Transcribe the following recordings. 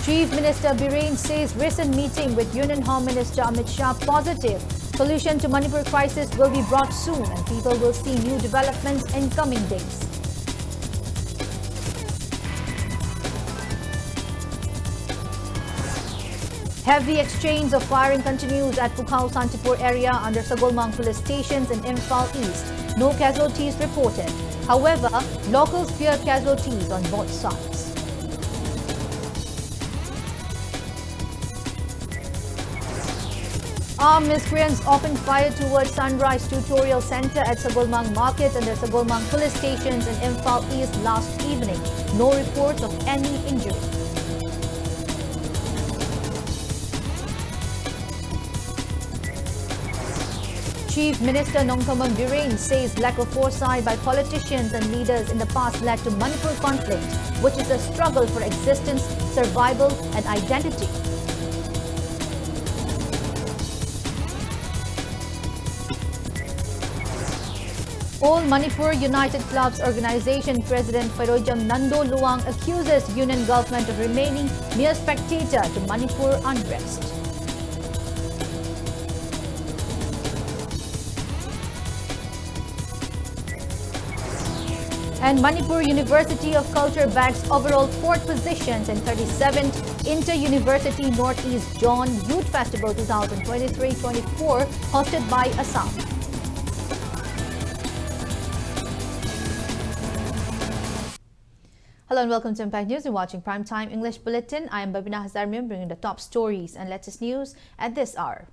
Chief Minister Biren says recent meeting with Union Home Minister Amit Shah positive. Solution to Manipur crisis will be brought soon and people will see new developments in coming days. Heavy exchange of firing continues at Pukhao Santipur area under Sagolmang police stations in Imphal East. No casualties reported. However, locals fear casualties on both sides. Armed miscreants opened fire towards Sunrise Tutorial Center at Sagolmang Market under Sagolmang police stations in Imphal East last evening. No reports of any injury. Chief Minister Nongthombam Biren says lack of foresight by politicians and leaders in the past led to Manipur conflict, which is a struggle for existence, survival and identity. All Manipur United Clubs Organization President Fairojam Nando Luang accuses Union government of remaining mere spectator to Manipur unrest. And Manipur University of Culture bags overall 4th positions in 37th Inter-University Northeast John Youth Festival 2023-24 hosted by Assam. Hello and welcome to Impact News. You're watching Primetime English Bulletin. I am BABINA HAJARIMAYUM bringing the top stories and latest news at this hour.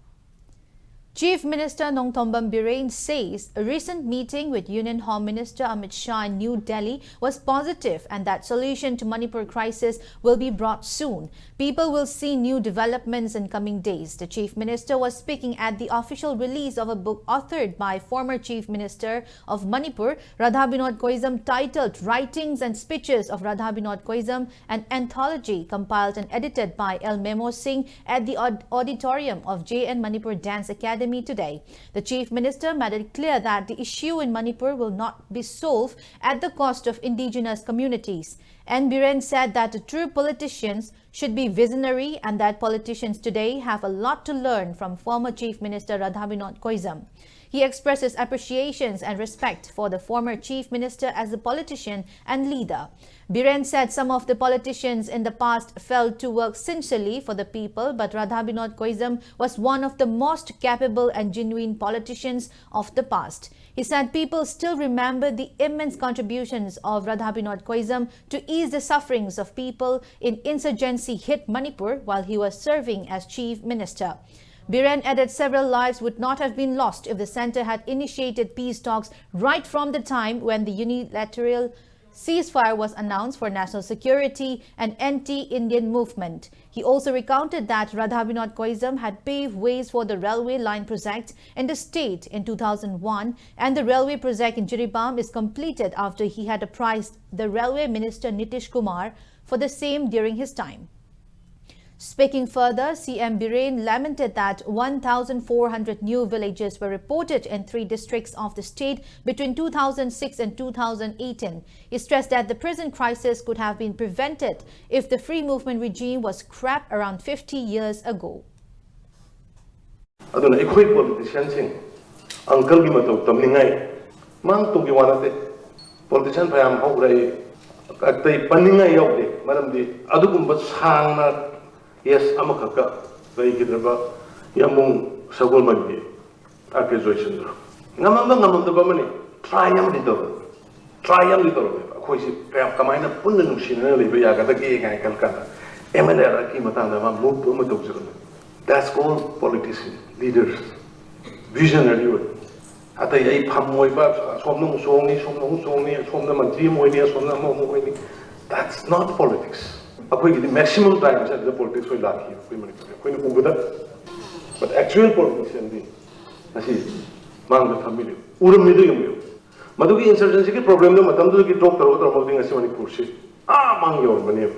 Chief Minister Nongthombam Biren says a recent meeting with Union Home Minister Amit Shah in New Delhi was positive and that solution to Manipur crisis will be brought soon. People will see new developments in coming days. The Chief Minister was speaking at the official release of a book authored by former Chief Minister of Manipur, Radhabinod Koizam, titled Writings and Speeches of Radhabinod Koizam, an anthology compiled and edited by L. Memo Singh at the auditorium of JN Manipur Dance Academy today. The Chief Minister made it clear that the issue in Manipur will not be solved at the cost of indigenous communities. And Biren said that true politicians should be visionary and that politicians today have a lot to learn from former Chief Minister Radhabinod Koizam. He expresses appreciations and respect for the former Chief Minister as a politician and leader. Biren said some of the politicians in the past failed to work sincerely for the people, but Radhabinod Koizam was one of the most capable and genuine politicians of the past. He said people still remember the immense contributions of Radhabinod Koizam to ease the sufferings of people in insurgency-hit Manipur while he was serving as Chief Minister. Biren added several lives would not have been lost if the centre had initiated peace talks right from the time when the unilateral ceasefire was announced for national security and anti-Indian movement. He also recounted that Radhabinod Koizam had paved ways for the railway line project in the state in 2001 and the railway project in Jiribam is completed after he had apprised the railway minister Nitish Kumar for the same during his time. Speaking further, CM Biren lamented that 1,400 new villages were reported in 3 districts of the state between 2006 and 2018. He stressed that the present crisis could have been prevented if the free movement regime was scrapped around 50 years ago. Aduna ekhoi politicians sing uncle gi matau tamningai mang tu gi wanate politician phayam haurai atai paningai yaude maramdi adugumba sangna yes amakaka bai gidraba yamung sagol magi accusation ngamam da mani triumph dito khoi si kamaina punna nushina le ba ga da ge ga kalkata emela ki matanda ma move to matok zero. That's called politicians, leaders, visionary. Atai ai phamoi ba somnong somna mantri moini somna moini. That's not politics. The maximum time is the politics we lack here. But actual politics is the family. Maduki insurgency problem no matamdu ki talk karo to Manipur se mang yor bane.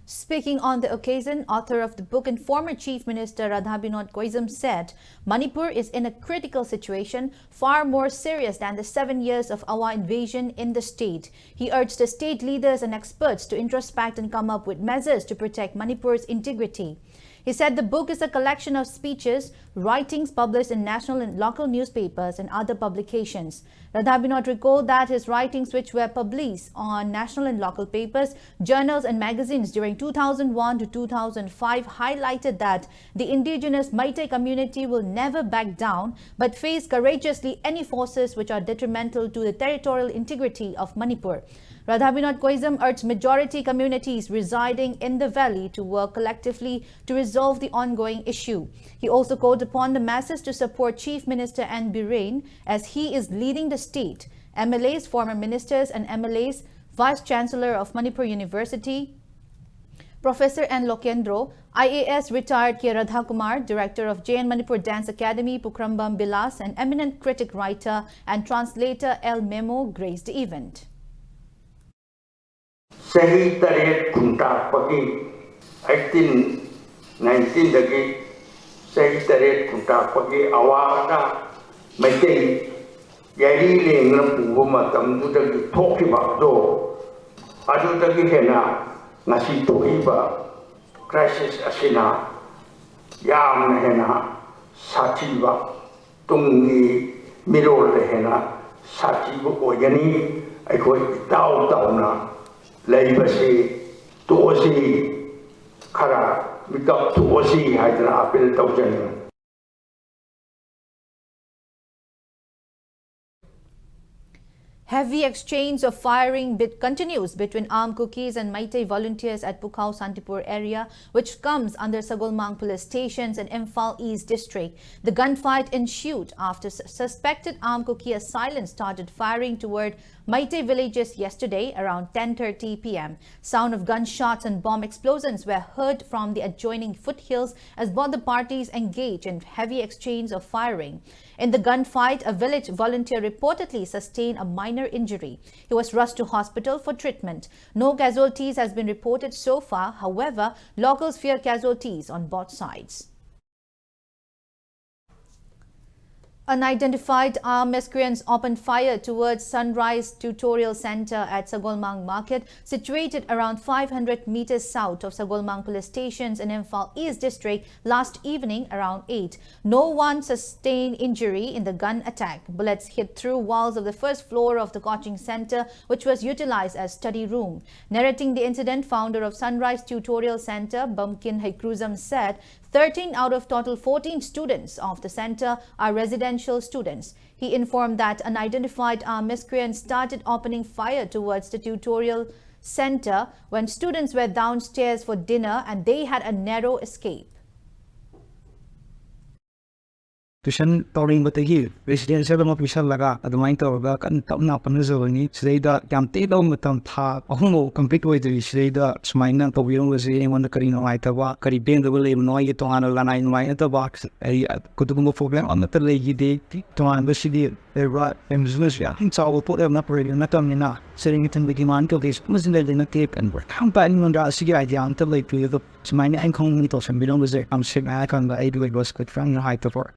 Speaking on the occasion, author of the book and former Chief Minister Radhabinod Koizum said, Manipur is in a critical situation, far more serious than the 7 years of Awa invasion in the state. He urged the state leaders and experts to introspect and come up with measures to protect Manipur's integrity. He said the book is a collection of speeches, writings published in national and local newspapers and other publications. Radhabinod recalled that his writings, which were published on national and local papers, journals and magazines during 2001 to 2005, highlighted that the indigenous Meitei community will never back down but face courageously any forces which are detrimental to the territorial integrity of Manipur. Radhabinod Koizum urged majority communities residing in the valley to work collectively to resolve the ongoing issue. He also called upon the masses to support Chief Minister N. Birain as he is leading the state. MLAs, former ministers and MLAs, Vice Chancellor of Manipur University, Professor N. Lokendro, IAS retired K. Radhakumar, Director of JN Manipur Dance Academy, Pukrambam Bilas, and eminent critic, writer and translator L. Memo graced the event. Sahi taret kunta pagi 1819 dagi sahi taret kunta pagi awaka Meitei yari leng na pugo matam du dagi thoki ba do adu dagi hena ngasi thoki ba crisis asina yam na hena sachi ba tungni mirol hena sachi bo oyani aikoi tau tau na Laibasi tuosi kara mikap tuosi haidana apel taujan. Heavy exchange of firing continues between armed cookies and Meitei volunteers at Pukhao Santipur area, which comes under Sagolmang police stations in Imphal East district. The gunfight ensued after suspected armed cookie assailants started firing toward Meitei villages yesterday around 10:30 p.m. Sound of gunshots and bomb explosions were heard from the adjoining foothills as both the parties engaged in heavy exchange of firing. In the gunfight, a village volunteer reportedly sustained a minor injury. He was rushed to hospital for treatment. No casualties has been reported so far. However, locals fear casualties on both sides. Unidentified armed miscreants opened fire towards Sunrise Tutorial Center at Sagolmang Market, situated around 500 meters south of Sagolmang police stations in Imphal East district last evening around 8. No one sustained injury in the gun attack. Bullets hit through walls of the first floor of the coaching center, which was utilized as study room. Narrating the incident, founder of Sunrise Tutorial Center, Bumkin Haikruzam, said 13 out of total 14 students of the center are residential students. He informed that unidentified armed miscreants started opening fire towards the tutorial center when students were downstairs for dinner and they had a narrow escape. Tuition tauring batagi residential mo pisal laga adumay tawga kan tapna panazawani sida kamte daw matam tha ahmo complete way diri sida smaina tawirong wasi engon karino ay tawa karibeng daw le noy to ano lanay noy to box ay kutumo problem on the legi de to an basidi they right emzus ya so will put them up already na tam ni na sitting it in the demand of this was in the tape and work how bad you under sige idea until late to the smaina en kong ni to sem bilong was there I'm sitting I can the aid was good from high to for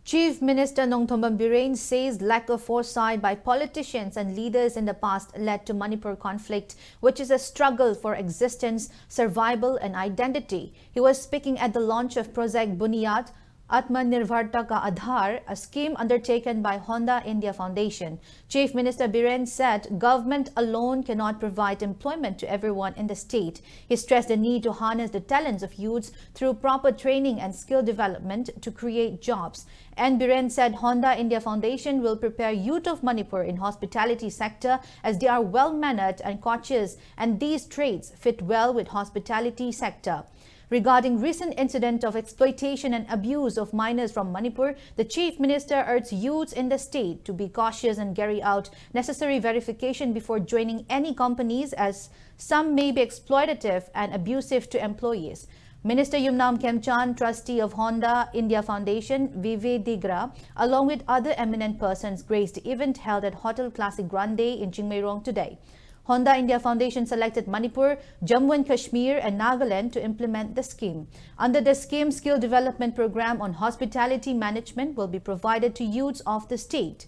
Chief Minister Nongthombam Birain says lack of foresight by politicians and leaders in the past led to Manipur conflict, which is a struggle for existence, survival and identity. He was speaking at the launch of Project Buniyad Atmanirbharta Ka Aadhar, a scheme undertaken by Honda India Foundation. Chief Minister Birain said government alone cannot provide employment to everyone in the state. He stressed the need to harness the talents of youths through proper training and skill development to create jobs. And Birain said Honda India Foundation will prepare youth of Manipur in hospitality sector as they are well-mannered and courteous, and these traits fit well with hospitality sector. Regarding recent incident of exploitation and abuse of minors from Manipur, the Chief Minister urged youths in the state to be cautious and carry out necessary verification before joining any companies, as some may be exploitative and abusive to employees. Minister Yumnam Khemchan, trustee of Honda India Foundation, Vivek Digra, along with other eminent persons, graced the event held at Hotel Classic Grande in Chingmairong today. Honda India Foundation selected Manipur, Jammu and Kashmir and Nagaland to implement the scheme. Under the scheme, skill development program on hospitality management will be provided to youths of the state.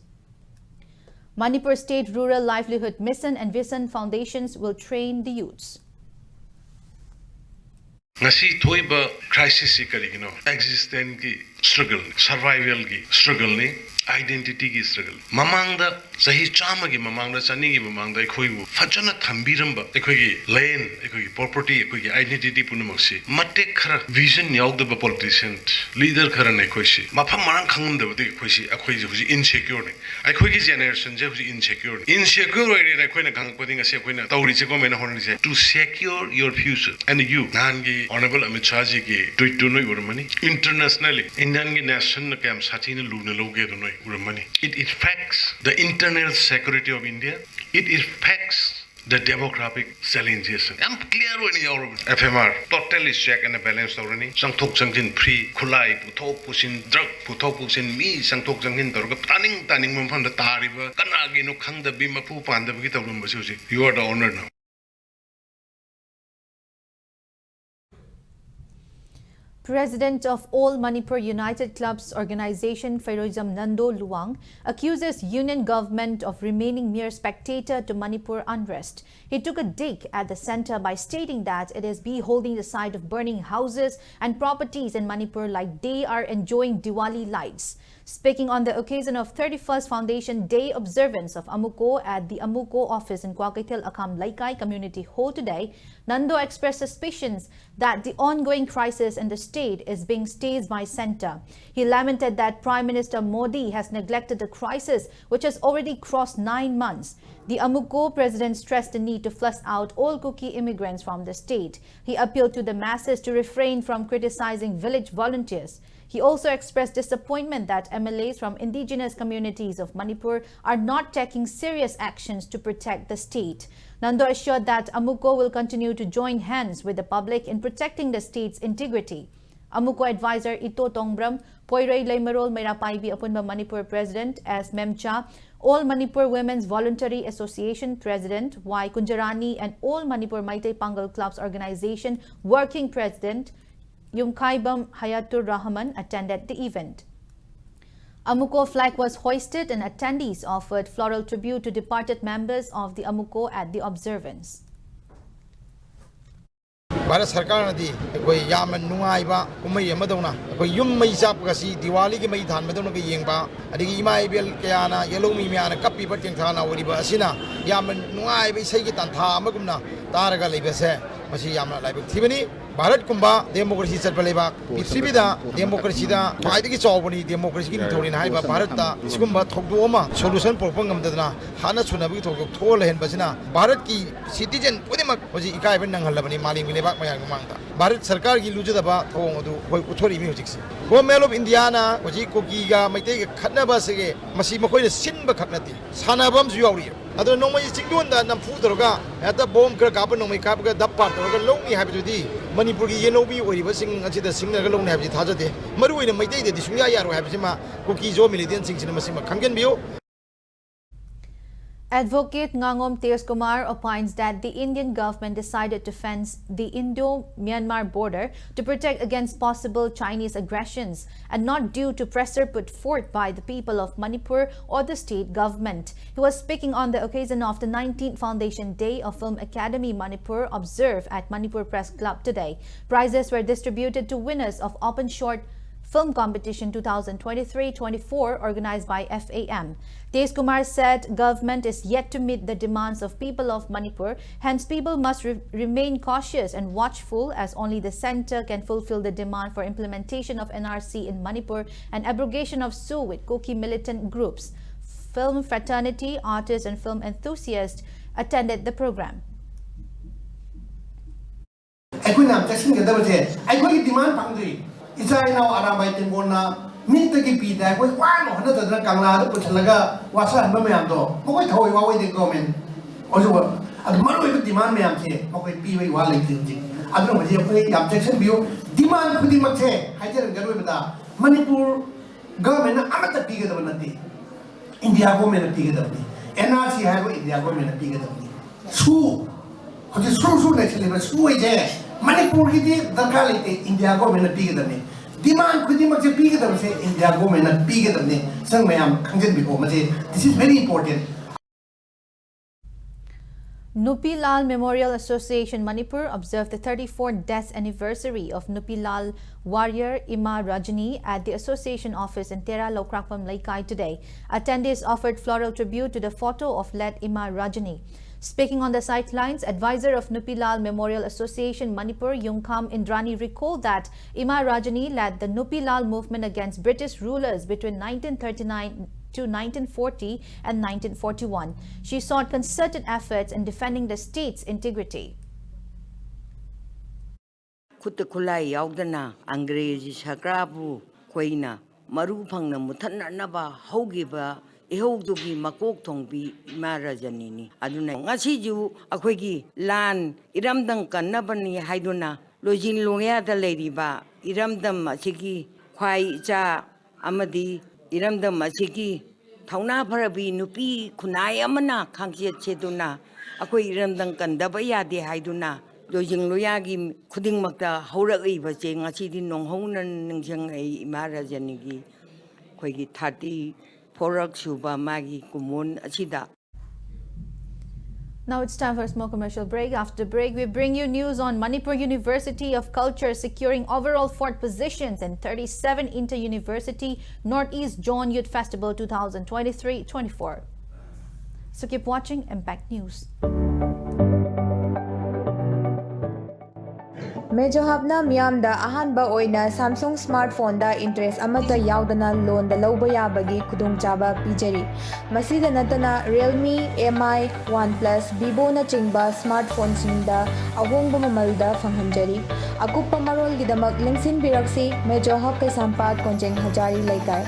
Manipur State Rural Livelihood Mission and Vision Foundations will train the youths. Ngasi thoiba crisis si karigino existence ki struggle survival ki struggle ni identity ki struggle mamangda sahi chama ki mamangda chani ki mamangda ekhoi bu fajana thambiramba ekhoi ki land ekhoi ki property ekhoi ki identity punamoksi matte khara vision yaugda ba politician leader khara ne ekhoi si mafam marang khangum da ba ekhoi si ekhoi ji huji insecure ne ekhoi ki generation je huji insecure oi ne ekhoi na gang padi ngasi ekhoi na tauri che ko mena hon ni to secure your future and you nan gi honorable Amit Shah ji ki tweet to noi urmani internationally Indian ki national kam sathi ne luna loge to noi urmani it affects the internal security of India. It affects the demographic challenges. I'm clear when you FMR totally check and balance already. Sangthok sangin free khulai puthok pusin drug puthok pusin mi sangthok sangin dorga taning mum from the tariba kanagi no khang the bima pu pan the gi tawlum basi you are the owner now. President of All Manipur United Clubs Organization Feirozam Nando Luang accuses union government of remaining mere spectator to Manipur unrest. He took a dig at the center by stating that it is beholding the sight of burning houses and properties in Manipur like they are enjoying Diwali lights. Speaking on the occasion of 31st Foundation Day observance of Amuko at the Amuko office in Kwakaitel Akam Laikai Community Hall today, Nando expressed suspicions that the ongoing crisis in the state is being staged by center. He lamented that Prime Minister Modi has neglected the crisis, which has already crossed 9 months. The Amuko president stressed the need to flush out all Kuki immigrants from the state. He appealed to the masses to refrain from criticizing village volunteers. He also expressed disappointment that MLAs from indigenous communities of Manipur are not taking serious actions to protect the state. Nando assured that Amuko will continue to join hands with the public in protecting the state's integrity. Amuko advisor Ito Tongbram, Poirei Leimarol Meirapaibi Apunba Manipur President S. Memcha, All Manipur Women's Voluntary Association President Y. Kunjarani and All Manipur Maitai Pangal Clubs Organization Working President Yumkaibam Hayatur Rahman attended the event. Amuko flag was hoisted and attendees offered floral tribute to departed members of the Amuko at the observance. Bharat Sarkar nadi koi yaman nungai ba kumai amadona koi yum mai chap kasi Diwali ki mai than madona ki yengba adigi imai bel kayana yellow mi miana kapi pateng thana wori ba asina yaman nungai ba sai ki tan tha amagumna taraga leibase masi yamna laibu thibani Bharat kumba democracy chat baleba Prithivida democracy da khwaidagi chawbani democracy ki thorin haiba Bharat ta sigumba thokdo ma solution propangam dadna hana chunabi thok thol hen basina Bharat ki citizen pudimak hoji ikai ben nanghalabani maling milebak mayang mangta Bharat sarkar ki lujadaba thong adu hoi uthori mi hojiksi Government of India na hoji koki ga maitei ga khatnaba sege masi makoi na sinba khaknati sanabam su yauri ado nongmai singdon da nam fu doroga eta bomb kra ka pa nongmai ka pa dap pa doroga longni habidi Manipur ki yenobi ori ba sing achida singna ga longni habidi thajade maru ina maitei de sungya yaro habidi ma koki jo militant sing sina masima khanggen biyo. Advocate Ngangom Teoskumar opines that the Indian government decided to fence the Indo-Myanmar border to protect against possible Chinese aggressions and not due to pressure put forth by the people of Manipur or the state government. He was speaking on the occasion of the 19th Foundation Day of Film Academy Manipur observed at Manipur Press Club today. Prizes were distributed to winners of Open Short Film Competition 2023-24 organized by FAM. Teoskumar said government is yet to meet the demands of people of Manipur, hence people must remain cautious and watchful as only the center can fulfill the demand for implementation of NRC in Manipur and abrogation of SU with Kuki militant groups. Film fraternity, artists and film enthusiasts attended the program. Isai now Arabai Timbona, Mintaki Pita, with one or another Kangla, put Laga, Wasa, Mamando, Mokoi Toy, what they comment. Also, at Manu demand Mamte, Mokoi P. Wally Tilting. I don't know if you objection view, demand pretty much, I tell you, Manipur government, I'm at the Pigadanati. India government of Pigadani. NRC have India government of Pigadani. Su, because su actually, but su is Manipur is the quality India government bigger than me. Demand could be much bigger than say India government bigger than me. Some may am this is very important. Nupi Lal Memorial Association Manipur observed the 34th death anniversary of Nupi Lal warrior Ima Rajani at the association office in Tera Lokrakpam Laikai today. Attendees offered floral tribute to the photo of late Ima Rajani. Speaking on the sidelines, advisor of Nupi Lal Memorial Association Manipur Yungkam Indrani recalled that Ima Rajani led the Nupi Lal movement against British rulers between 1939 to 1940 and 1941. She sought concerted efforts in defending the state's integrity. Kutakulai yaudana Angrezi Sakrabu Quaina Maru Pangna Mutanaba Hogiba Ehodubi Makok Tongbi Marajanini Aduna Nasiju Akwegi Lan Iramdam Kanabani Haiduna Lojin Loya the Lady Ba Iramdam Machiki Kwai Cha Amadi Iramdam Machiki Tauna Parabi Nupi Kunai Amana Kankia Cheduna Akwe Iramdam Kandabaya de Haiduna Lojing Loyagi Kuding Makta Horaki Baching Achidi Nong Honan Ningchang Marajanigi Kwegi Tati Porak Suba Magi Kumun Achida. Now it's time for a small commercial break. After the break, we bring you news on Manipur University of Culture securing overall 4th positions in 37 Inter-University Northeast John Youth Festival 2023-24. So keep watching Impact News. Medyo habna miyamda ahanba oina Samsung smartphone da interest amata yaudana loan da lauba yabagi kudung chaba pijari. Masida natana Realme, MI, OnePlus, Vivo na chingba smartphone singda ahongba mamalda fanghanjari. Akupa marol gidamak lingsin biraksi Medyo hab kay sampat konjeng hajari laikay.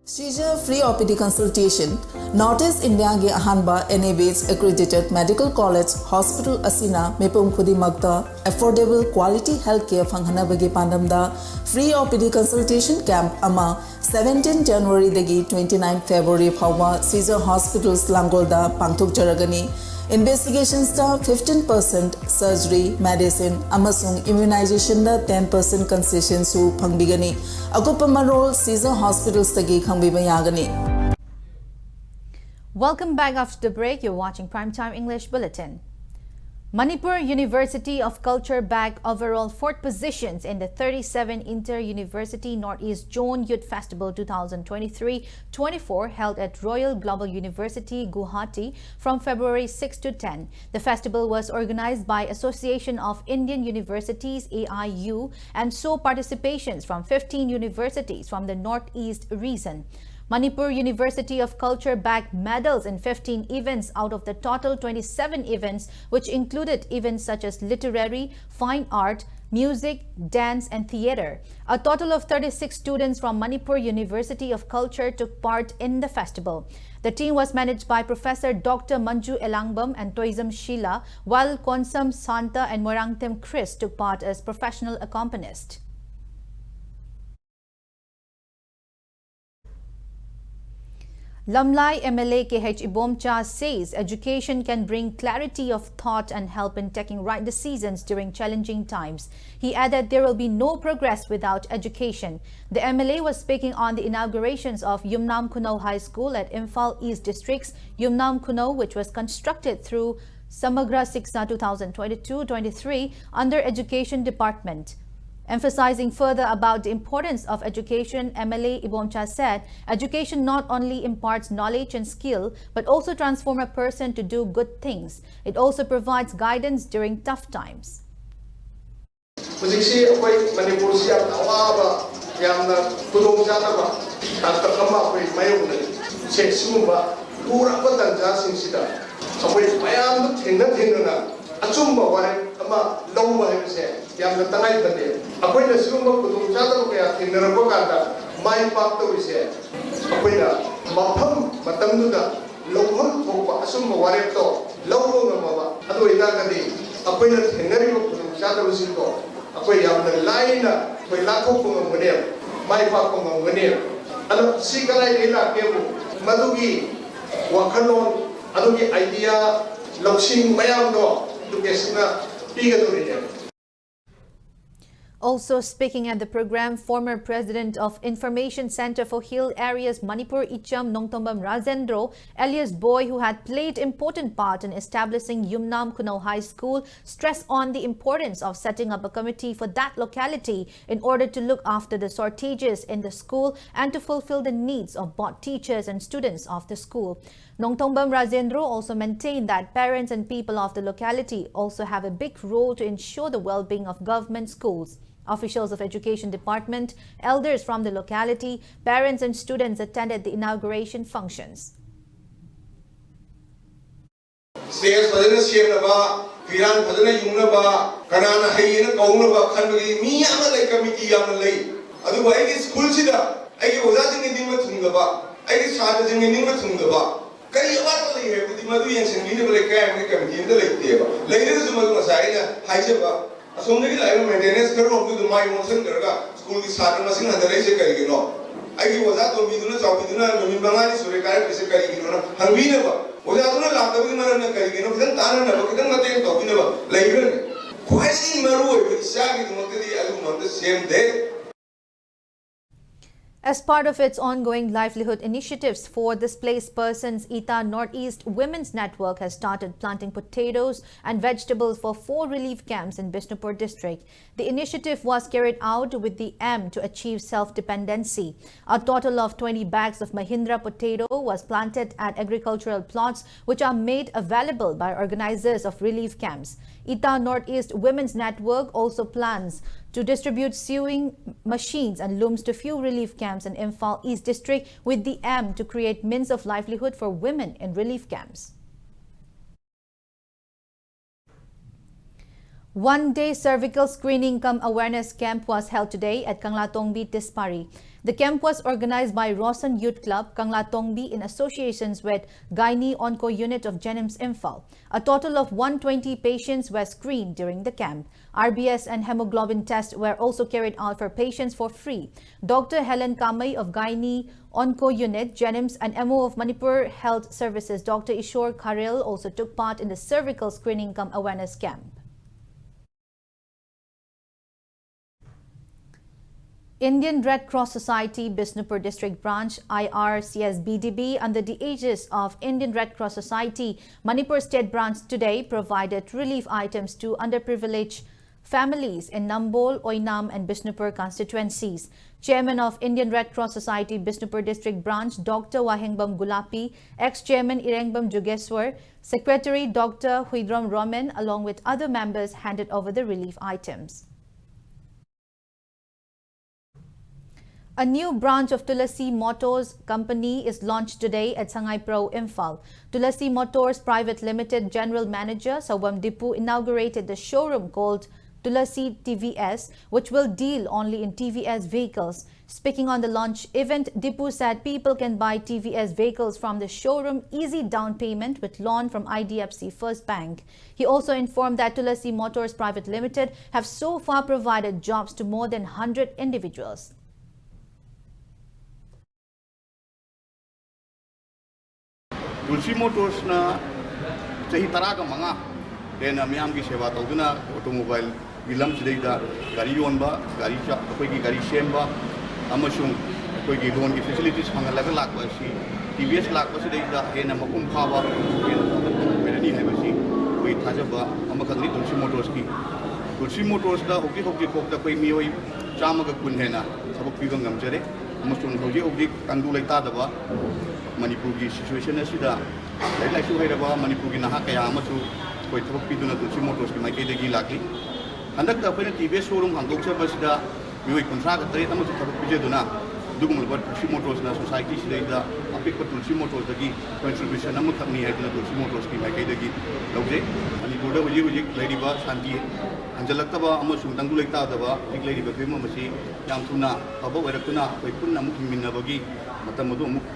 Caesar free OPD consultation. Notice India ge ahanba NAB's accredited medical college hospital asina mepum khudi magda affordable quality healthcare fanghanabagi pandamda free OPD consultation camp ama 17 January dagi 29 February phawa Caesar hospitals Langolda pangthok jaragani. Investigations da 15% surgery, medicine, amasung immunization da 10% concession su pangbigani. Akupa marol Caesar hospitals tagi khangbiba yagani. Welcome back after the break. You're watching Primetime English Bulletin. Manipur University of Culture bagged overall 4th positions in the 37 Inter-University Northeast Zone Youth Festival 2023-24 held at Royal Global University, Guwahati from February 6 to 10. The festival was organized by Association of Indian Universities AIU and saw participations from 15 universities from the Northeast region. Manipur University of Culture bagged medals in 15 events out of the total 27 events, which included events such as literary, fine art, music, dance, and theater. A total of 36 students from Manipur University of Culture took part in the festival. The team was managed by Professor Dr. Manju Elangbam and Toisam Sheila, while Konsam Santa and Morangtem Chris took part as professional accompanists. Lamlai MLA KH Ibomcha says education can bring clarity of thought and help in taking right decisions during challenging times. He added there will be no progress without education. The MLA was speaking on the inaugurations of Yumnam Kuno High School at Imphal East District's Yumnam Kuno, which was constructed through Samagra Siksa 2022-23 under Education Department. Emphasizing further about the importance of education, MLA Ibomcha said, education not only imparts knowledge and skill, but also transforms a person to do good things. It also provides guidance during tough times. Yang tengah itu, aku ini sebelum berkutung jatuh kayak tindakan kata main waktu itu, aku ini matam tu dah, lawan thok asum waret tu, lawan nama, atu itu kadi, aku ini tindakan berkutung jatuh itu, aku yang lain dah, aku laku pengamuan, main waktu pengamuan, Ano si kalay nila kebo madugi wakalon adugi idea langsing mayam do dukesna pigadori. Also speaking at the program, former president of Information Center for Hill Areas Manipur Icham Nongtombam Rajendro, alias Boy, who had played important part in establishing Yumnam Kunau High School, stressed on the importance of setting up a committee for that locality in order to look after the shortages in the school and to fulfill the needs of both teachers and students of the school. Nongtombam Rajendro also maintained that parents and people of the locality also have a big role to ensure the well-being of government schools. Officials of Education Department, elders from the locality, parents and students attended the inauguration functions. Stairs padana siemnaba, piran padana yungnaba, kanana hayina kaungnaba khanbagi mi ama lai committee ama lai. Adu ai ki school sida ai ki oja jing ni ma thungaba, ai ki satra jing ni ma thungaba. Kari awat lai he budi madu yang sing ni bale kai committee nda lai teba. Lai ne sumadu masai na haijaba. असोमने की live maintenance करो हम तो my motion करेगा school की छात्र machine अंदर ऐसे करेगी नो आई की वजह तो बिदुना चौबिदुना मिन बंगाली सूर्य कार्य कैसे करेगी नो हम भी ने बा वजह तो ना लाभ तभी मरन न करेगी नो कितन ताना न बा कितन मते तो भी ने बा लाइव ने क्वेश्चन मरो है इच्छा की तुम के लिए अलग मंद same they. As part of its ongoing livelihood initiatives for displaced persons, Ita Northeast Women's Network has started planting potatoes and vegetables for 4 relief camps in Bishnupur district. The initiative was carried out with the aim to achieve self-dependency. A total of 20 bags of Mahindra potato was planted at agricultural plots, which are made available by organizers of relief camps. Ita Northeast Women's Network also plans to distribute sewing machines and looms to few relief camps in Imphal East District with the aim to create means of livelihood for women in relief camps. One-day cervical screening cum awareness camp was held today at Kanglatongbi, Tispari. The camp was organized by Rosan Youth Club, Kanglatongbi in associations with Gynae Onco Unit of Jenims Imphal. A total of 120 patients were screened during the camp. RBS and hemoglobin tests were also carried out for patients for free. Dr. Helen Kamai of Gynae Onco Unit, Jenims, and MO of Manipur Health Services, Dr. Ishore Karil, also took part in the cervical screening cum awareness camp. Indian Red Cross Society Bishnupur District Branch IRCSBDB under the aegis of Indian Red Cross Society Manipur State Branch today provided relief items to underprivileged families in Nambol, Oinam and Bishnupur constituencies. Chairman of Indian Red Cross Society Bishnupur District Branch Dr. Wahengbam Gulapi, ex-chairman Irengbam Jugeswar, Secretary Dr. Huidram Roman along with other members handed over the relief items. A new branch of Tulasi Motors Company is launched today at Sangai Pro, Imphal. Tulasi Motors Private Limited General Manager Sawam Dipu inaugurated the showroom called Tulasi TVS, which will deal only in TVS vehicles. Speaking on the launch event, Dipu said people can buy TVS vehicles from the showroom, easy down payment with loan from IDFC First Bank. He also informed that Tulasi Motors Private Limited have so far provided jobs to more than 100 individuals. Tulsi Motors na sahi taraga manga dena miyam ki sewa tawduna automobile gilam sidaida gari yonba gari cha koi ki gari semba amasung koi ki loan ki facilities phangalaga lakba si TVS lakba sidaida hena makum phawa merani haibasi koi thajaba amakhadni Tulsi Motors ki Tulsi Motors da hoki khokta koi mioi chamaga kun hena sabak piba ngamjare amasung hoki kandu laita daba Manipur की situation असिदा like होइरबा Manipur की नहा कया अमसु कोइ थबक पिदुना तुलसी Motors की माइकेदगी लाखली हंदक अखोइना TV showroom हांदोकचबसिदा मियोइ 50 तरह अमसु थबक पिजेदुना दुगुमलबा तुलसी Motors ना society सिदैदा अपिक तुलसी Motors दगी contribution अमखकनी हाइदुना तुलसी Motors की माइकेदगी लौजे मणिपुर दा हुजी लैरिबा शांति हंजलक्तबा अमसु तंगु लैतादबा एक लैरिबा फेम मसी याम थुना अबो वरकुना कोइ पुन्ना मुख मिन्नबगी मतम मदु मुख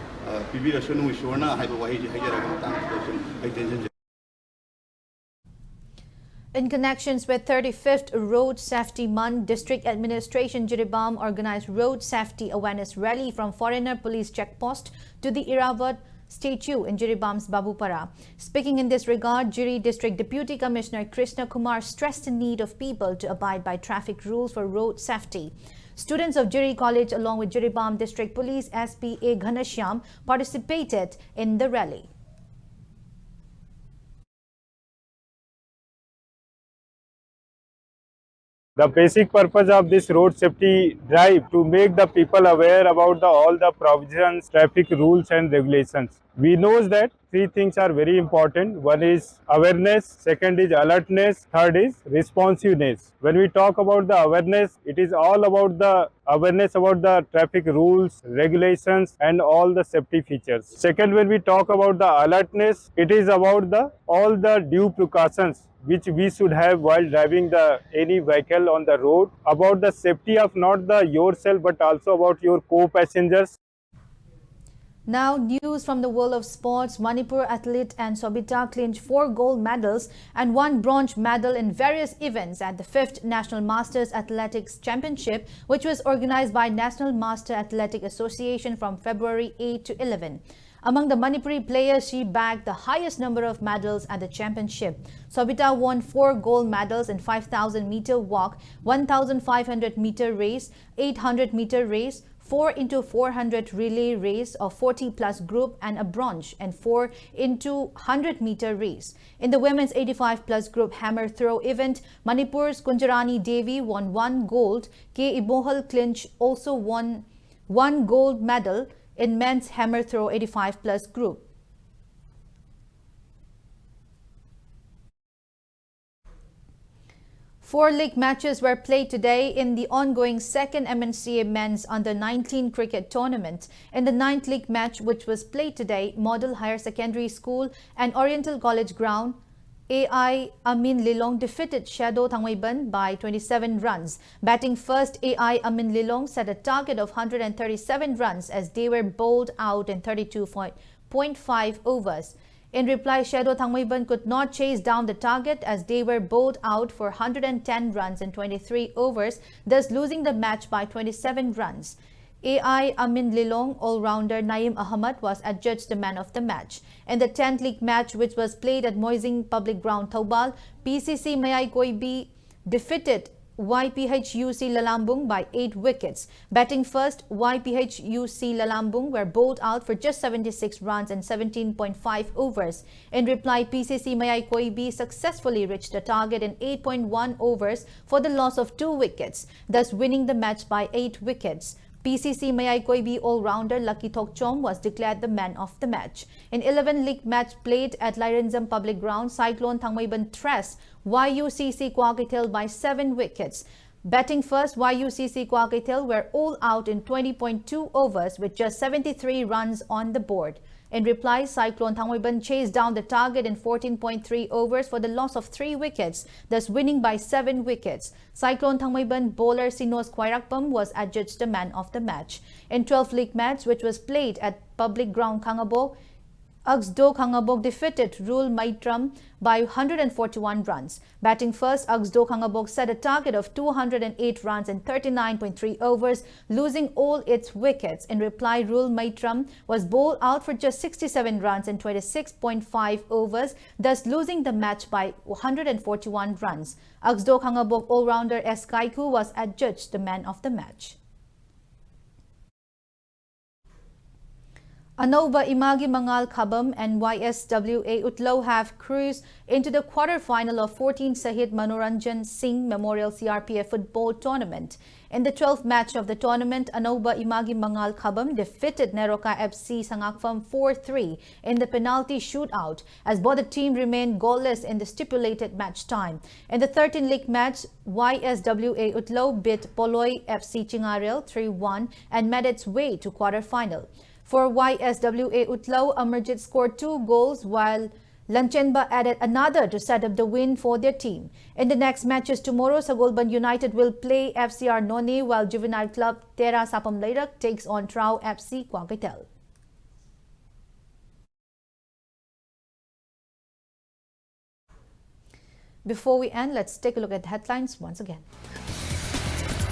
In connections with 35th Road Safety Month, District Administration Jiribam organized Road Safety Awareness Rally from Foreigner Police Checkpost to the Iravat statue in Jiribam's Babupara. Speaking in this regard, Jiri District Deputy Commissioner Krishna Kumar stressed the need of people to abide by traffic rules for road safety. Students of Jiri College along with Jiribam District Police SP A. Ghanashyam participated in the rally. The basic purpose of this road safety drive to make the people aware about all the provisions, traffic rules and regulations. We know that three things are very important. One is awareness, second is alertness, third is responsiveness. When we talk about the awareness, it is all about the awareness about the traffic rules, regulations and all the safety features. Second, when we talk about the alertness, it is about all the due precautions which we should have while driving any vehicle on the road, about the safety of not yourself but also about your co-passengers. Now, news from the world of sports. Manipur athlete and Sobita clinched 4 gold medals and 1 bronze medal in various events at the 5th National Masters Athletics Championship, which was organized by National Master Athletic Association from February 8 to 11. Among the Manipuri players, she bagged the highest number of medals at the championship. Sobita won 4 gold medals in 5,000-meter walk, 1,500-meter race, 800-meter race, 4x400 relay race of 40-plus group and a bronze and 4x100-meter race. In the women's 85-plus group hammer throw event, Manipur's Kunjarani Devi won 1 gold. K. Ibohal Clinch also won 1 gold medal in men's hammer throw 85-plus group. Four league matches were played today in the ongoing second MNCA Men's Under-19 cricket tournament. In the 9th league match, which was played today, Model Higher Secondary School and Oriental College Ground, AI Amin Lilong defeated Shadow Thangwaiban by 27 runs. Batting first, AI Amin Lilong set a target of 137 runs as they were bowled out in 32.5 overs. In reply, Shadow Thangwaiban could not chase down the target as they were bowled out for 110 runs in 23 overs, thus losing the match by 27 runs. AI Amin Lilong all-rounder Naeem Ahmad was adjudged the man of the match. In the 10th league match, which was played at Moising Public Ground, Taubal, PCC Mayai Koibi defeated YPHUC Lalambung by 8 wickets. Batting first, YPHUC Lalambung were bowled out for just 76 runs in 17.5 overs. In reply, PCC Mayai Koibi successfully reached the target in 8.1 overs for the loss of 2 wickets, thus winning the match by 8 wickets. PCC Mayai Koibi all-rounder Lucky Tokchom was declared the man of the match. In 11 league match played at Lairinzam Public Ground, Cyclone Thangwaiban thrashed YUCC Kwakitel by 7 wickets. Batting first, YUCC Kwakitel were all out in 20.2 overs with just 73 runs on the board. In reply, Cyclone Thangwaiban chased down the target in 14.3 overs for the loss of 3 wickets, thus winning by 7 wickets. Cyclone Thangwaiban bowler Sinos Khwairakpam was adjudged the man of the match. In 12th league match, which was played at Public Ground Kangabok, Agsdo Kangabok defeated Rul Maitram by 141 runs. Batting first, Agsdo Kangabok set a target of 208 runs in 39.3 overs, losing all its wickets. In reply, Rul Maitram was bowled out for just 67 runs in 26.5 overs, thus losing the match by 141 runs. Agsdo Kangabok all-rounder S. Kaiku was adjudged the man of the match. Anoba Imagi Mangal Khabam and YSWA Utlo have cruised into the quarter-final of 14th Sahid Manoranjan Singh Memorial CRPF Football Tournament. In the 12th match of the tournament, Anoba Imagi Mangal Khabam defeated Neroka FC Sangakfam 4-3 in the penalty shootout, as both the team remained goalless in the stipulated match time. In the 13th league match, YSWA Utlo beat Poloi FC Chingarel 3-1 and made its way to quarter-final. For YSWA Utlo, Amarjit scored 2 goals while Lanchenba added another to set up the win for their team. In the next matches tomorrow, Sagolban United will play FCR Noni while Juvenile Club Tera Sapam Lairak takes on Trau FC Kwakitel. Before we end, let's take a look at the headlines once again.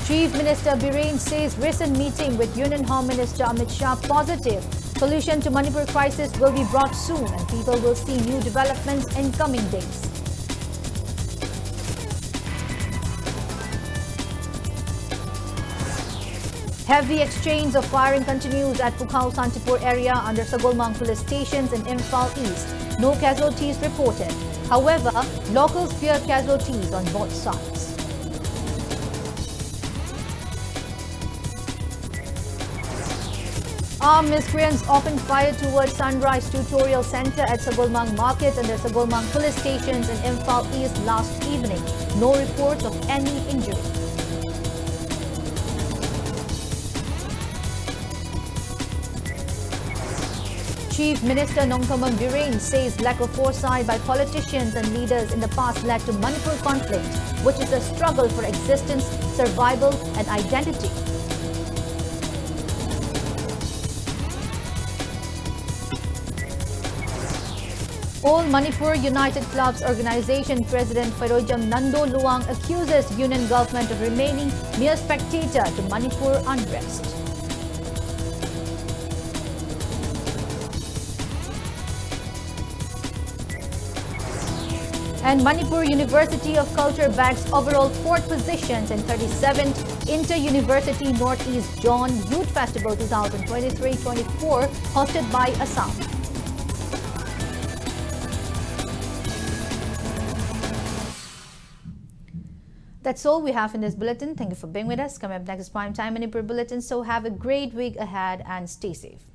Chief Minister Biren says recent meeting with Union Home Minister Amit Shah positive. Solution to Manipur crisis will be brought soon and people will see new developments in coming days. Heavy exchange of firing continues at Pukhao Santipur area under Sagolmang police stations in Imphal East. No casualties reported. However, locals fear casualties on both sides. Armed miscreants opened fire towards Sunrise Tutorial Center at Sagolmang Market and the Sagolmang police stations in Imphal East last evening. No reports of any injury. Chief Minister Nongthombam Biren says lack of foresight by politicians and leaders in the past led to Manipur conflict, which is a struggle for existence, survival and identity. All Manipur United Clubs Organization President Fairojam Nando Luang accuses Union government of remaining mere spectator to Manipur unrest. And Manipur University of Culture bags overall 4th positions in 37th Inter-University Northeast John Youth Festival 2023-24 hosted by Assam. That's all we have in this bulletin. Thank you for being with us. Coming up next is Primetime Manipur Bulletin. So have a great week ahead and stay safe.